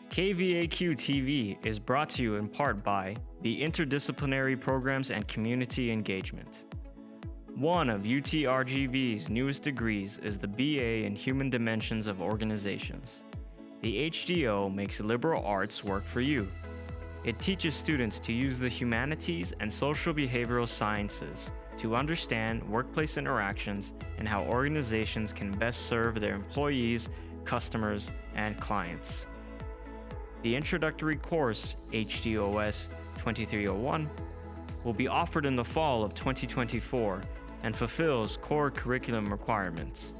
KVAQ-TV is brought to you in part by the Interdisciplinary Programs and Community Engagement. One of UTRGV's newest degrees is the BA in Human Dimensions of Organizations. The HDO makes liberal arts work for you. It teaches students to use the humanities and social behavioral sciences to understand workplace interactions and how organizations can best serve their employees, customers, and clients. The introductory course, HDOS 2301, will be offered in the fall of 2024 and fulfills core curriculum requirements.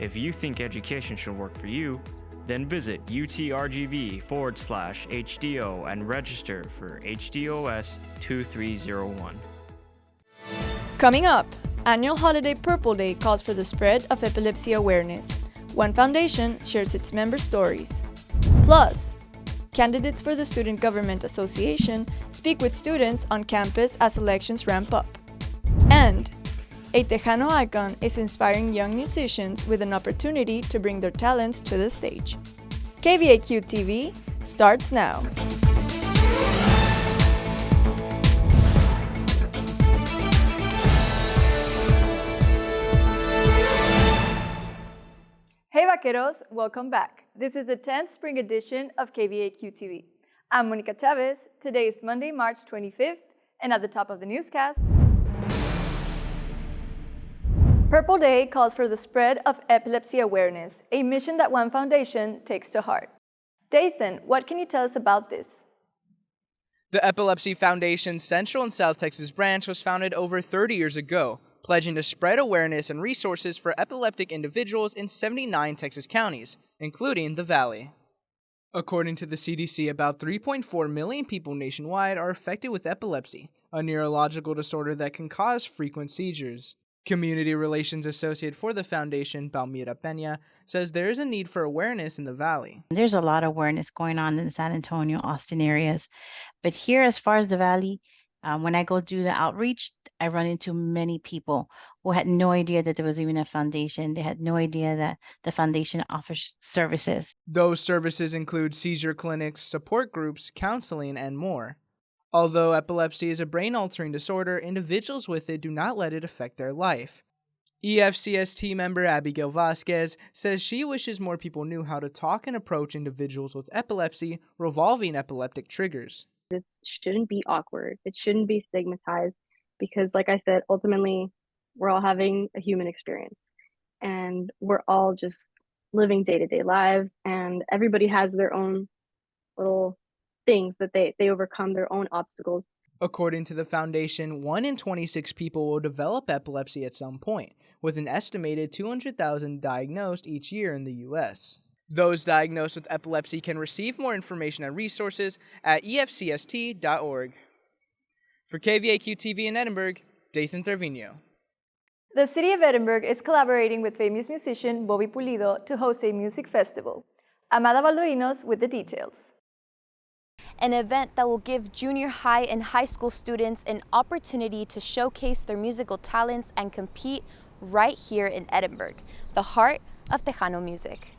If you think education should work for you, then visit utrgv.com/HDO and register for HDOS 2301. Coming up, annual holiday Purple Day calls for the spread of epilepsy awareness. One foundation shares its member stories. Plus, candidates for the Student Government Association speak with students on campus as elections ramp up. And a Tejano icon is inspiring young musicians with an opportunity to bring their talents to the stage. KVAQ-TV starts now. Hey vaqueros, welcome back. This is the 10th spring edition of KVAQ-TV. I'm Monica Chavez. Today is Monday, March 25th, and at the top of the newscast, Purple Day calls for the spread of epilepsy awareness, a mission that One Foundation takes to heart. Dathan, what can you tell us about this? The Epilepsy Foundation's Central and South Texas branch was founded over 30 years ago, pledging to spread awareness and resources for epileptic individuals in 79 Texas counties, including the Valley. According to the CDC, about 3.4 million people nationwide are affected with epilepsy, a neurological disorder that can cause frequent seizures. Community Relations Associate for the Foundation, Palmira Peña, says there is a need for awareness in the Valley. There's a lot of awareness going on in the San Antonio, Austin areas. But here, as far as the Valley, when I go do the outreach, I run into many people who had no idea that there was even a foundation. They had no idea that the foundation offers services. Those services include seizure clinics, support groups, counseling, and more. Although epilepsy is a brain-altering disorder, individuals with it do not let it affect their life. EFCST member Abigail Vasquez says she wishes more people knew how to talk and approach individuals with epilepsy revolving epileptic triggers. It shouldn't be awkward. It shouldn't be stigmatized because, like I said, ultimately, we're all having a human experience and we're all just living day-to-day lives, and everybody has their own little things that they overcome, their own obstacles. According to the foundation, 1 in 26 people will develop epilepsy at some point, with an estimated 200,000 diagnosed each year in the U.S. Those diagnosed with epilepsy can receive more information and resources at efcst.org. For KVAQ-TV in Edinburgh, Dathan Trevino. The City of Edinburgh is collaborating with famous musician Bobby Pulido to host a music festival. Amada Baldovinos with the details. An event that will give junior high and high school students an opportunity to showcase their musical talents and compete right here in Edinburgh, the heart of Tejano music.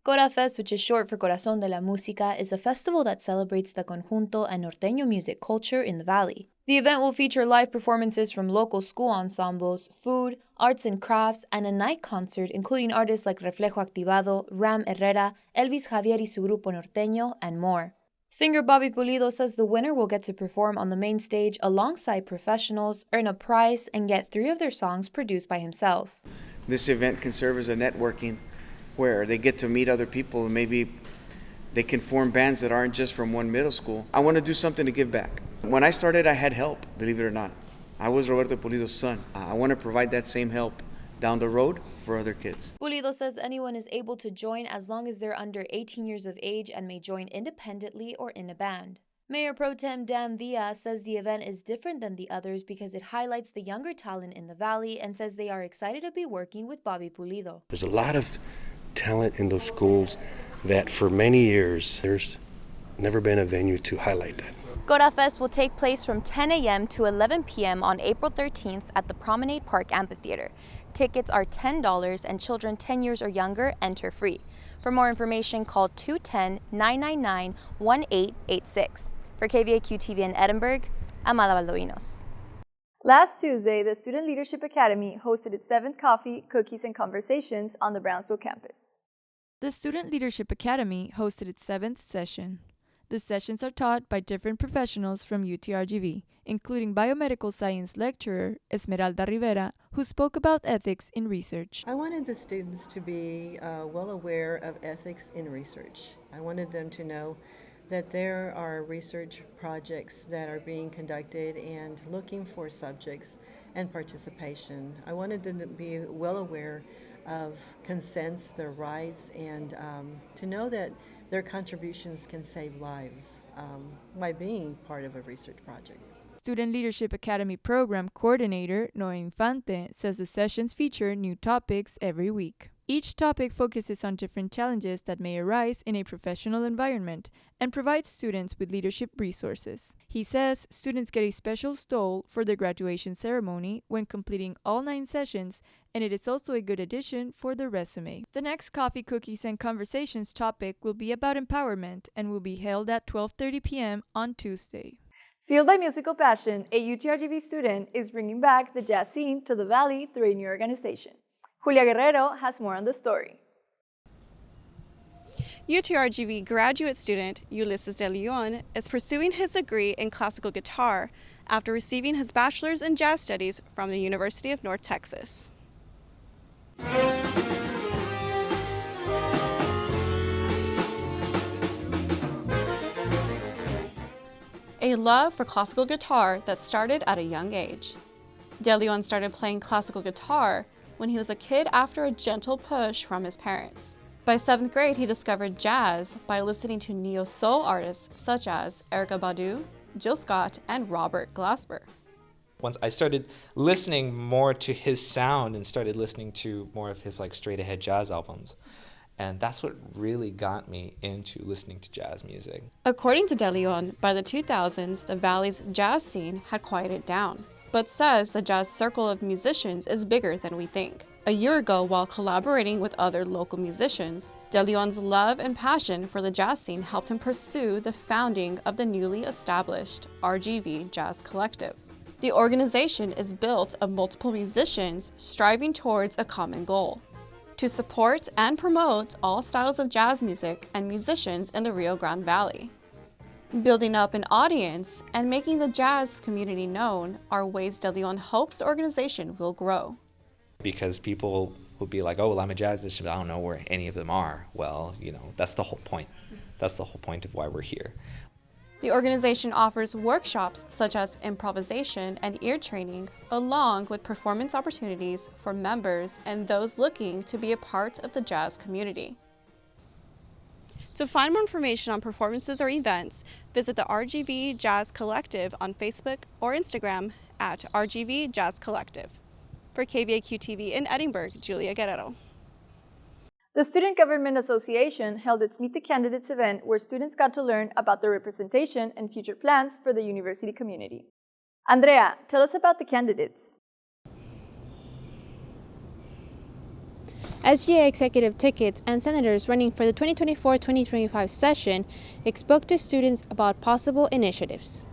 Cora Fest, which is short for Corazón de la Música, is a festival that celebrates the conjunto and norteño music culture in the Valley. The event will feature live performances from local school ensembles, food, arts and crafts, and a night concert including artists like Reflejo Activado, Ram Herrera, Elvis Javier y su grupo norteño, and more. Singer Bobby Pulido says the winner will get to perform on the main stage alongside professionals, earn a prize, and get 3 of their songs produced by himself. This event can serve as a networking where they get to meet other people and maybe they can form bands that aren't just from one middle school. I want to do something to give back. When I started, I had help, believe it or not. I was Roberto Pulido's son. I want to provide that same help down the road for other kids. Pulido says anyone is able to join as long as they're under 18 years of age and may join independently or in a band. Mayor Pro Tem Dan Diaz says the event is different than the others because it highlights the younger talent in the Valley and says they are excited to be working with Bobby Pulido. There's a lot of talent in those schools that for many years there's never been a venue to highlight that. Gora Fest will take place from 10 a.m. to 11 p.m. on April 13th at the Promenade Park Amphitheater. Tickets are $10 and children 10 years or younger enter free. For more information, call 210-999-1886. For KVAQ-TV in Edinburgh, I'm Ala Baldovinos. Last Tuesday, the Student Leadership Academy hosted its 7th Coffee, Cookies, and Conversations on the Brownsville campus. The Student Leadership Academy hosted its 7th session. The sessions are taught by different professionals from UTRGV, including biomedical science lecturer Esmeralda Rivera, who spoke about ethics in research. I wanted the students to be well aware of ethics in research. I wanted them to know that there are research projects that are being conducted and looking for subjects and participation. I wanted them to be well aware of consents, their rights, and to know that their contributions can save lives by being part of a research project. Student Leadership Academy Program Coordinator Noe Infante says the sessions feature new topics every week. Each topic focuses on different challenges that may arise in a professional environment and provides students with leadership resources. He says students get a special stole for their graduation ceremony when completing all 9 sessions, and it is also a good addition for their resume. The next Coffee, Cookies, and Conversations topic will be about empowerment and will be held at 12:30 p.m. on Tuesday. Fueled by musical passion, a UTRGV student is bringing back the jazz scene to the Valley through a new organization. Julia Guerrero has more on the story. UTRGV graduate student Ulysses de Leon is pursuing his degree in classical guitar after receiving his bachelor's in jazz studies from the University of North Texas. A love for classical guitar that started at a young age. De Leon started playing classical guitar when he was a kid after a gentle push from his parents. By 7th grade, he discovered jazz by listening to neo-soul artists such as Erykah Badu, Jill Scott, and Robert Glasper. Once I started listening more to his sound and started listening to more of his straight-ahead jazz albums, and that's what really got me into listening to jazz music. According to De Leon, by the 2000s, the Valley's jazz scene had quieted down, but says the jazz circle of musicians is bigger than we think. A year ago, while collaborating with other local musicians, De Leon's love and passion for the jazz scene helped him pursue the founding of the newly established RGV Jazz Collective. The organization is built of multiple musicians striving towards a common goal: to support and promote all styles of jazz music and musicians in the Rio Grande Valley. Building up an audience and making the jazz community known are ways De Leon hopes the organization will grow. Because people will be like, oh, well, I'm a jazz musician, but I don't know where any of them are. Well, that's the whole point. That's the whole point of why we're here. The organization offers workshops such as improvisation and ear training, along with performance opportunities for members and those looking to be a part of the jazz community. To find more information on performances or events, visit the RGV Jazz Collective on Facebook or Instagram at RGV Jazz Collective. For KVAQ-TV in Edinburgh, Julia Guerrero. The Student Government Association held its Meet the Candidates event where students got to learn about their representation and future plans for the university community. Andrea, tell us about the candidates. SGA executive tickets and senators running for the 2024-2025 session spoke to students about possible initiatives.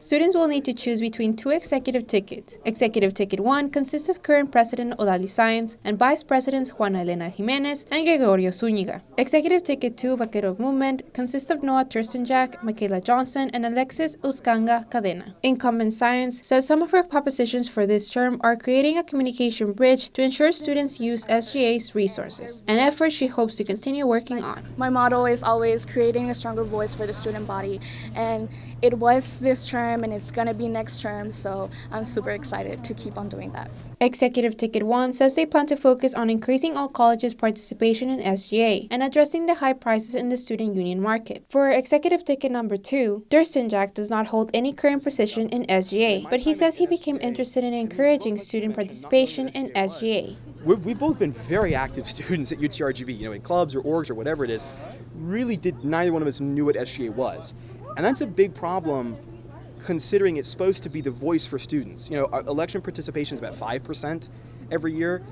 Students will need to choose between 2 executive tickets. Executive Ticket 1 consists of current President Odalis Sáenz and Vice Presidents Juana Elena Jimenez and Gregorio Zúñiga. Executive Ticket 2 Vaquero Movement consists of Noah Turstenjak, Michaela Johnson, and Alexis Uscanga Cadena. Incumbent Sáenz says some of her propositions for this term are creating a communication bridge to ensure students use SGA's resources, an effort she hopes to continue working on. My motto is always creating a stronger voice for the student body, and it was this term and it's going to be next term, so I'm super excited to keep on doing that. Executive Ticket 1 says they plan to focus on increasing all colleges' participation in SGA and addressing the high prices in the student union market. For Executive Ticket number 2, Turstenjak does not hold any current position in SGA, but he says he became interested in encouraging student participation in SGA. We've both been very active students at UTRGV, in clubs or orgs or whatever it is. Really neither one of us knew what SGA was. And that's a big problem considering it's supposed to be the voice for students. You know, our election participation is about 5% every year.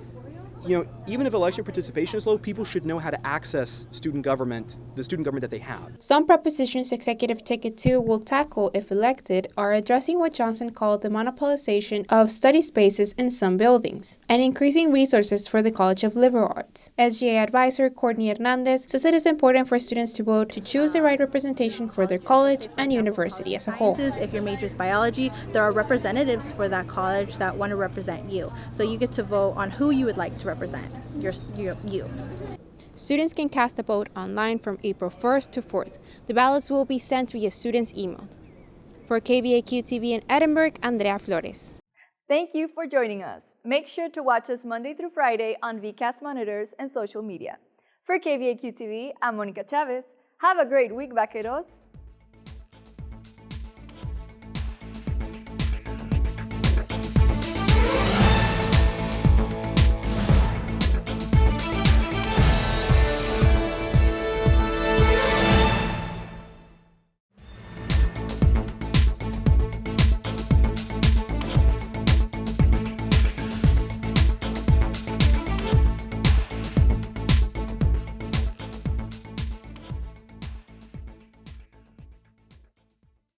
You know, even if election participation is low, people should know how to access student government, the student government that they have. Some propositions Executive Ticket 2 will tackle, if elected, are addressing what Johnson called the monopolization of study spaces in some buildings and increasing resources for the College of Liberal Arts. SGA advisor Courtney Hernandez says it is important for students to vote to choose the right representation for their college and university as a whole. If your major is biology, there are representatives for that college that want to represent you. So you get to vote on who you would like to represent you. Students can cast a vote online from April 1st to 4th. The ballots will be sent via students' email. For KVAQ-TV in Edinburgh, Andrea Flores. Thank you for joining us. Make sure to watch us Monday through Friday on VCAST monitors and social media. For KVAQ-TV, I'm Monica Chavez. Have a great week, vaqueros.